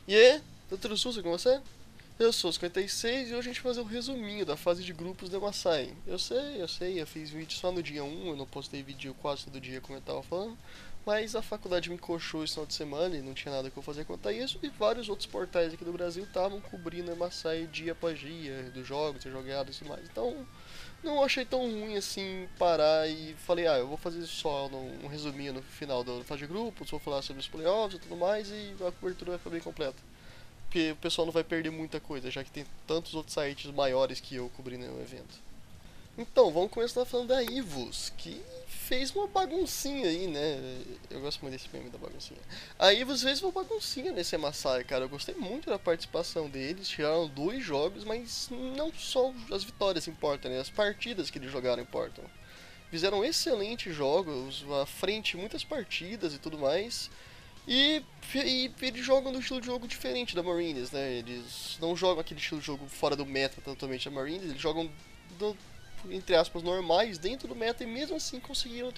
E aí, doutor Sussa, com você? Eu sou o 56 e hoje a gente vai fazer um resuminho da fase de grupos da Massai. Eu fiz vídeo só no dia 1, eu não postei vídeo quase todo dia como eu tava falando, mas a faculdade me encoxou esse final de semana e não tinha nada que eu fazer quanto a isso, e vários outros portais aqui do Brasil estavam cobrindo a Massai dia após dia, dos jogos, ter jogado e tudo mais. Então, não achei tão ruim assim parar e falei, eu vou fazer só um resuminho no final da fase de grupos, vou falar sobre os playoffs e tudo mais, e a cobertura vai ficar bem completa. Porque o pessoal não vai perder muita coisa, já que tem tantos outros sites maiores que eu cobrindo o evento. Então, vamos começar falando da Ivos, que fez uma baguncinha aí, né? Eu gosto muito desse meme da baguncinha. A Ivos fez uma baguncinha nesse Amassai, cara. Eu gostei muito da participação deles. Tiraram 2 jogos, mas não só as vitórias importam, né? As partidas que eles jogaram importam. Fizeram excelentes jogos, à frente muitas partidas e tudo mais. E eles jogam do estilo de jogo diferente da Marines, né? Eles não jogam aquele estilo de jogo fora do meta totalmente da Marines, eles jogam, do, entre aspas, normais dentro do meta e mesmo assim conseguiram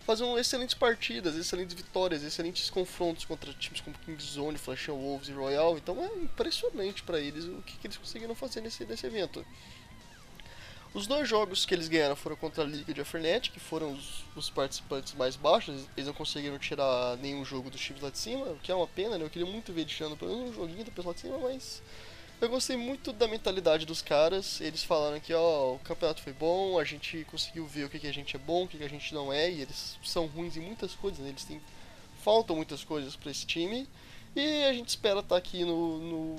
fazer excelentes partidas, excelentes vitórias, excelentes confrontos contra times como Kingzone, Flash Wolves e Royal. Então é impressionante para eles o que eles conseguiram fazer nesse evento. Os 2 jogos que eles ganharam foram contra a Liga de Afernet, que foram os participantes mais baixos. Eles não conseguiram tirar nenhum jogo dos times lá de cima, o que é uma pena, né? Eu queria muito ver eles tirando pelo menos um joguinho do pessoal de cima, mas eu gostei muito da mentalidade dos caras. Eles falaram que o campeonato foi bom, a gente conseguiu ver o que a gente é bom, o que a gente não é, e eles são ruins em muitas coisas, né? Faltam muitas coisas para esse time. E a gente espera estar aqui no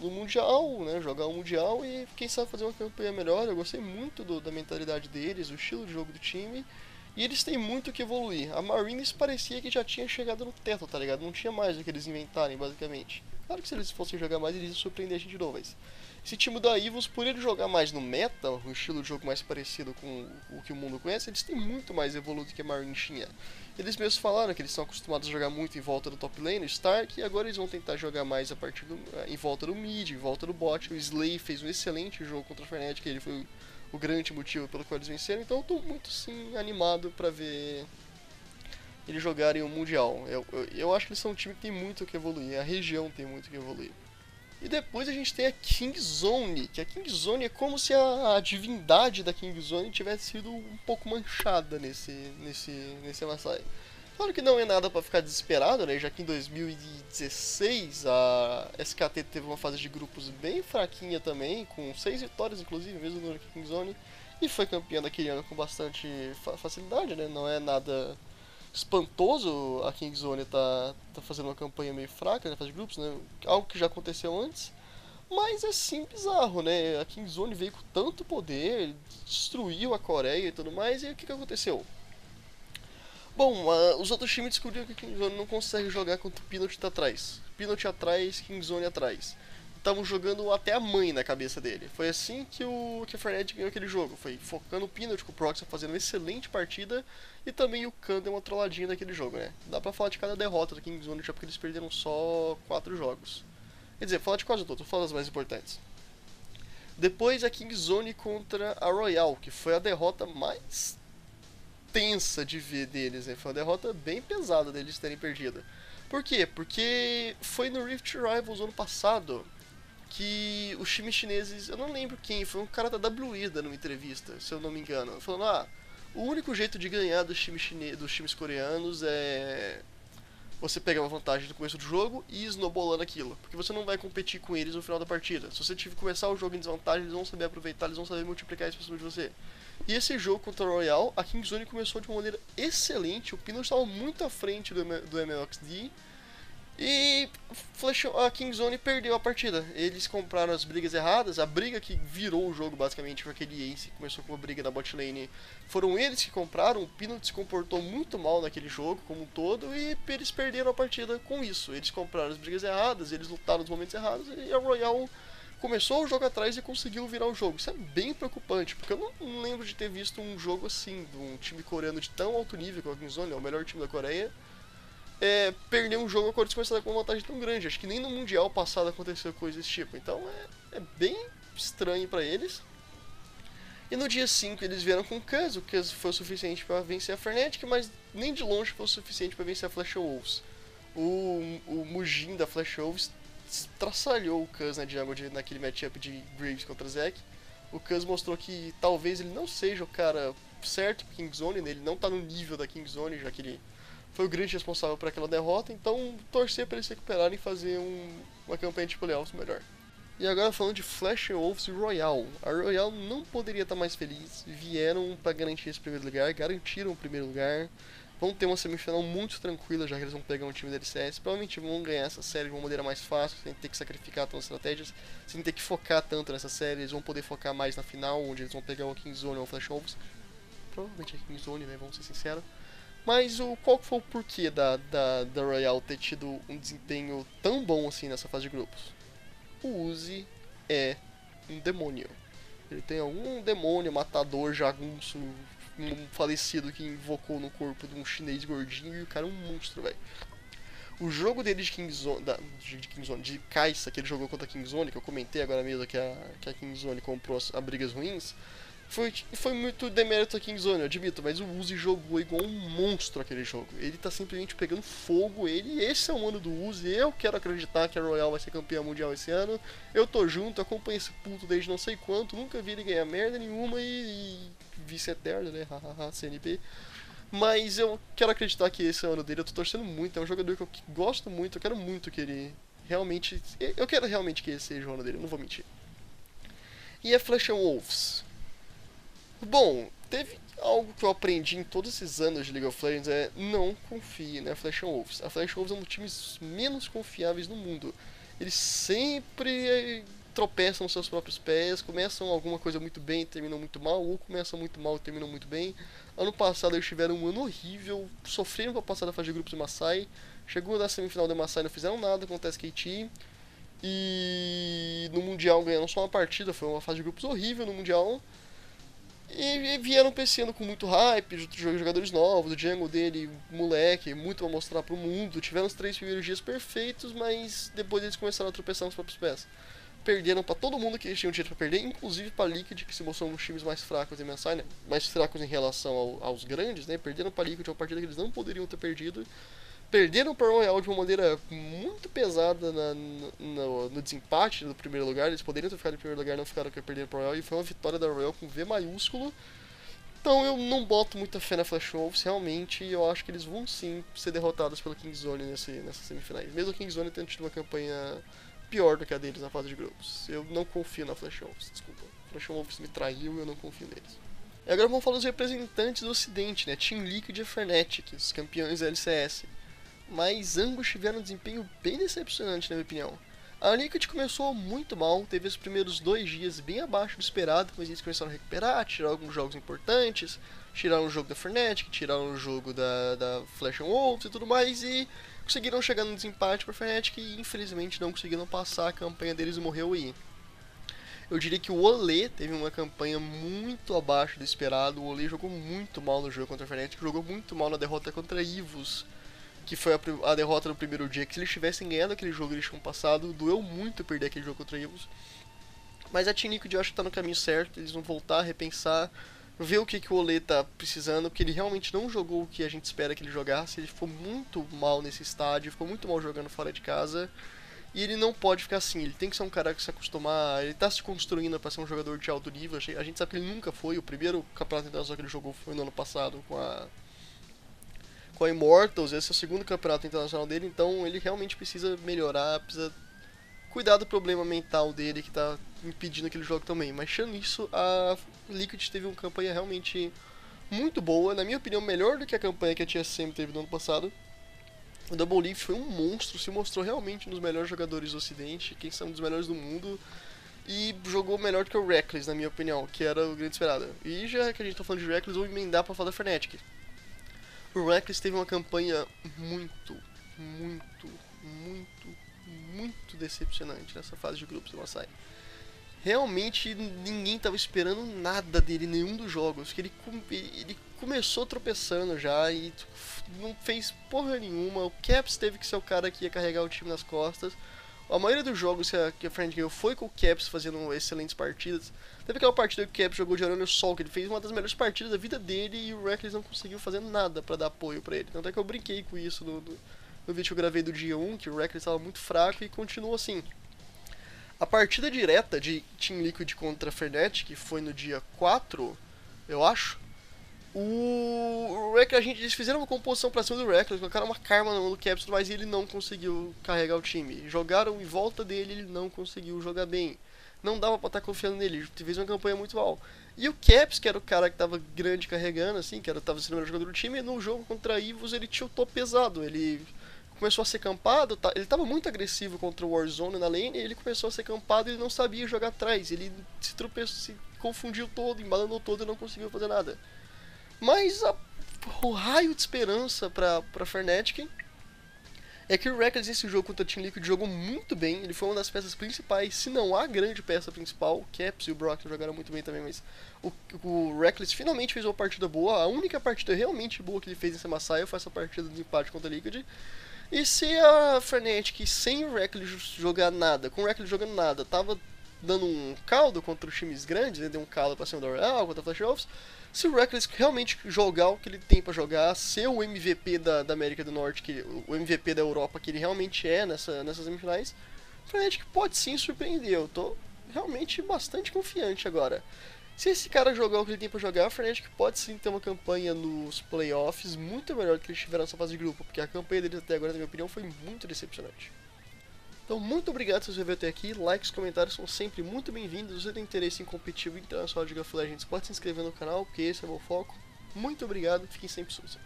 Mundial, né? Jogar o Mundial e quem sabe fazer uma campanha melhor. Eu gostei muito da mentalidade deles, o estilo de jogo do time. E eles têm muito que evoluir. A Marines parecia que já tinha chegado no teto, tá ligado? Não tinha mais o que eles inventarem, basicamente. Claro que se eles fossem jogar mais, eles iam surpreender a gente de novo, mas esse time da Ivos, por ele jogar mais no meta, um estilo de jogo mais parecido com o que o mundo conhece, eles têm muito mais evoluído que a Marines tinha. Eles mesmos falaram que eles estão acostumados a jogar muito em volta do top lane, o Stark, e agora eles vão tentar jogar mais a partir em volta do mid, em volta do bot. O Slay fez um excelente jogo contra a Fnatic, ele foi o grande motivo pelo qual eles venceram, então eu estou muito sim animado para ver eles jogarem o Mundial. Eu acho que eles são um time que tem muito que evoluir, a região tem muito que evoluir. E depois a gente tem a Kingzone, que a Kingzone é como se a divindade da Kingzone tivesse sido um pouco manchada nesse Amassai. Claro que não é nada para ficar desesperado, né? Já que em 2016 a SKT teve uma fase de grupos bem fraquinha também, com 6 vitórias inclusive, mesmo no Kingzone, e foi campeã daquele ano com bastante facilidade, né? Não é nada espantoso a Kingzone tá fazendo uma campanha meio fraca na fase de grupos, né? Algo que já aconteceu antes. Mas é sim bizarro, né? A Kingzone veio com tanto poder, destruiu a Coreia e tudo mais, e o que aconteceu? Bom, os outros times descobriram que a Kingzone não consegue jogar contra o Peanut tá atrás. Peanut atrás, Kingzone atrás. Estavam jogando até a mãe na cabeça dele. Foi assim que a Fnatic ganhou aquele jogo. Foi focando o Peanut com o Proxy fazendo uma excelente partida. E também o Khan deu uma trolladinha naquele jogo, né? Dá pra falar de cada derrota do Kingzone já porque eles perderam só 4 jogos. Quer dizer, falar de quase todos, tô falando das mais importantes. Depois a Kingzone contra a Royal, que foi a derrota mais tensa de ver deles, né? Foi uma derrota bem pesada deles terem perdido. Por quê? Porque foi no Rift Rivals ano passado que os times chineses, eu não lembro quem, foi um cara da WE dando uma entrevista, se eu não me engano, falando, o único jeito de ganhar dos times coreanos é você pegar uma vantagem no começo do jogo e snowballando aquilo, porque você não vai competir com eles no final da partida. Se você começar o jogo em desvantagem, eles vão saber aproveitar, eles vão saber multiplicar isso pra cima de você. E esse jogo contra o Royal, a Kingzone começou de uma maneira excelente, o Pino estava muito à frente do MLXD, e a Kingzone perdeu a partida. Eles compraram as brigas erradas. A briga que virou o jogo basicamente foi aquele Ace que começou com uma briga na bot lane. Foram eles que compraram. O Peanut se comportou muito mal naquele jogo como um todo. E eles perderam a partida com isso. Eles compraram as brigas erradas, eles lutaram nos momentos errados. E a Royal começou o jogo atrás e conseguiu virar o jogo. Isso é bem preocupante, porque eu não lembro de ter visto um jogo assim, de um time coreano de tão alto nível como a Kingzone, é o melhor time da Coreia, perder um jogo quando eles começaram com uma vantagem tão grande. Acho que nem no Mundial passado aconteceu coisa desse tipo. Então é bem estranho pra eles. E no dia 5 eles vieram com o Kaz foi o suficiente para vencer a Fnatic, mas nem de longe foi o suficiente para vencer a Flash Wolves. O Mujin da Flash Wolves traçalhou o Cuz na jungle naquele matchup de Graves contra Zac. O Cuz mostrou que talvez ele não seja o cara certo pro Kingzone, né? Ele não tá no nível da Kingzone, já que ele foi o grande responsável por aquela derrota, então torcer para eles se recuperarem e fazer uma campanha de playoffs melhor. E agora falando de Flash Wolves e Royal. A Royal não poderia estar mais feliz, vieram para garantir esse primeiro lugar, garantiram o primeiro lugar. Vão ter uma semifinal muito tranquila, já que eles vão pegar um time da LCS. Provavelmente vão ganhar essa série de uma maneira mais fácil, sem ter que sacrificar tantas estratégias, sem ter que focar tanto nessa série. Eles vão poder focar mais na final, onde eles vão pegar o Kingzone ou o Flash Wolves. Provavelmente é Kingzone, né? Vamos ser sinceros. Mas qual foi o porquê da Royal ter tido um desempenho tão bom assim nessa fase de grupos? O Uzi é um demônio. Ele tem algum demônio, matador, jagunço, um falecido que invocou no corpo de um chinês gordinho e o cara é um monstro, velho. O jogo dele de Kingzone, de Kai'Sa, que ele jogou contra a Kingzone, que eu comentei agora mesmo que a Kingzone comprou as brigas ruins, foi muito demérito a Kingzone, eu admito, mas o Uzi jogou igual um monstro aquele jogo. Ele tá simplesmente pegando fogo, esse é o ano do Uzi, eu quero acreditar que a Royal vai ser campeã mundial esse ano. Eu tô junto, acompanho esse puto desde não sei quanto, nunca vi ele ganhar merda nenhuma e vice eterno, né, hahaha, CNP. Mas eu quero acreditar que esse é o ano dele, eu tô torcendo muito, é um jogador que eu gosto muito, eu quero muito que ele realmente... Eu quero realmente que esse seja o ano dele, eu não vou mentir. E a Flash Wolves? Bom, teve algo que eu aprendi em todos esses anos de League of Legends, é não confie na Flash Wolves. A Flash Wolves é um dos times menos confiáveis do mundo. Eles sempre tropeçam nos seus próprios pés, começam alguma coisa muito bem e terminam muito mal, ou começam muito mal e terminam muito bem. Ano passado eles tiveram um ano horrível, sofreram pra passar da fase de grupos do Maasai, chegou na semifinal do Maasai e não fizeram nada contra a SKT. E no Mundial ganharam só uma partida, foi uma fase de grupos horrível no Mundial. E vieram pensando com muito hype, jogadores novos, o jungle dele, moleque, muito pra mostrar pro mundo. Tiveram os 3 primeiros dias perfeitos, mas depois eles começaram a tropeçar nos próprios pés. Perderam pra todo mundo que eles tinham direito pra perder, inclusive pra Liquid, que se mostrou um dos times mais fracos em MSI, né? Mais fracos em relação aos grandes, né? Perderam pra Liquid uma partida que eles não poderiam ter perdido. Perderam para o Royal de uma maneira muito pesada no desempate do primeiro lugar. Eles poderiam ter ficado em primeiro lugar, não ficaram que perderam para o Royal. E foi uma vitória da Royal com V maiúsculo. Então eu não boto muita fé na Flash Wolves. Realmente eu acho que eles vão sim ser derrotados pela Kingzone nessas semifinais. Mesmo a Kingzone tendo tido uma campanha pior do que a deles na fase de grupos. Eu não confio na Flash Wolves, desculpa. A Flash Wolves me traiu e eu não confio neles. E agora vamos falar dos representantes do ocidente, né? Team Liquid e Fnatic, os campeões da LCS. Mas ambos tiveram um desempenho bem decepcionante, na minha opinião. A Liquid começou muito mal, teve os primeiros 2 dias bem abaixo do esperado, mas eles começaram a recuperar, tiraram alguns jogos importantes, tiraram o jogo da Fnatic, tiraram o jogo da Flash Wolves e tudo mais, e conseguiram chegar no desempate para a Fnatic e infelizmente não conseguiram passar a campanha deles e morreu aí. Eu diria que o Olé teve uma campanha muito abaixo do esperado, o Olé jogou muito mal no jogo contra a Fnatic, jogou muito mal na derrota contra a EVOS, que foi a derrota no primeiro dia, que se eles tivessem ganhado aquele jogo eles tinham passado, doeu muito perder aquele jogo contra a EVOS. Mas a Team Liquid eu acho que tá no caminho certo, eles vão voltar a repensar, ver o que o Olé tá precisando, porque ele realmente não jogou o que a gente espera que ele jogasse, ele ficou muito mal nesse estádio, ficou muito mal jogando fora de casa, e ele não pode ficar assim, ele tem que ser um cara que se acostumar, ele tá se construindo para ser um jogador de alto nível, a gente sabe que ele nunca foi, o primeiro campeonato internacional que ele jogou foi no ano passado com a Immortals, esse é o segundo campeonato internacional dele, então ele realmente precisa melhorar, precisa cuidar do problema mental dele que tá impedindo aquele jogo também. Mas tirando isso, a Liquid teve uma campanha realmente muito boa, na minha opinião melhor do que a campanha que a TSM teve no ano passado. O Double Leaf foi um monstro, se mostrou realmente um dos melhores jogadores do ocidente, quem são um dos melhores do mundo, e jogou melhor do que o Reckless, na minha opinião, que era o grande esperado. E já que a gente tá falando de Reckless, vou emendar pra falar da Fnatic. O Reckless teve uma campanha muito decepcionante nessa fase de grupos do Maasai. Realmente ninguém estava esperando nada dele em nenhum dos jogos, que ele começou tropeçando já e não fez porra nenhuma. O Caps teve que ser o cara que ia carregar o time nas costas. A maioria dos jogos que a Friend ganhou foi com o Caps fazendo excelentes partidas. Teve aquela partida que o Caps jogou de Arana Sol, que ele fez uma das melhores partidas da vida dele e o Reckless não conseguiu fazer nada pra dar apoio pra ele. Tanto é que eu brinquei com isso no vídeo que eu gravei do dia 1, que o Reckless estava muito fraco e continua assim. A partida direta de Team Liquid contra a Fnatic, que foi no dia 4, eu acho, o Reckless, eles fizeram uma composição pra cima do Reckless, colocaram uma karma no Caps, mas ele não conseguiu carregar o time. Jogaram em volta dele, ele não conseguiu jogar bem. Não dava pra estar confiando nele, ele fez uma campanha muito mal. E o Caps, que era o cara que tava grande carregando, assim, que tava sendo o melhor jogador do time, no jogo contra a EVOS ele tiltou pesado. Ele começou a ser campado, ele tava muito agressivo contra o Warzone na lane, e ele começou a ser campado e ele não sabia jogar atrás. Ele se tropeçou, se confundiu todo, embalanou todo e não conseguiu fazer nada. Mas o raio de esperança pra Fnatic é que o Reckless nesse jogo contra o Team Liquid jogou muito bem. Ele foi uma das peças principais, se não a grande peça principal. O Caps e o Brock jogaram muito bem também, mas o Reckless finalmente fez uma partida boa. A única partida realmente boa que ele fez nessa Massaia foi essa partida do empate contra a Liquid. E se a Fnatic sem o Reckless jogar nada, com o Reckless jogando nada, tava dando um caldo contra os times grandes, né? Deu um caldo pra cima do Royal, contra a Flash Wolves. Se o Reckless realmente jogar o que ele tem pra jogar, ser o MVP da América do Norte, o MVP da Europa que ele realmente é nessas semifinais, o Fnatic pode sim surpreender. Eu tô realmente bastante confiante agora. Se esse cara jogar o que ele tem pra jogar, o Fnatic pode sim ter uma campanha nos playoffs muito melhor do que eles tiveram nessa fase de grupo, porque a campanha deles até agora, na minha opinião, foi muito decepcionante. Então, muito obrigado se você veio até aqui. Likes, comentários são sempre muito bem-vindos. Se você tem interesse em competitivo internacional de League of Legends, pode se inscrever no canal, porque esse é o meu foco. Muito obrigado, fiquem sempre sussa.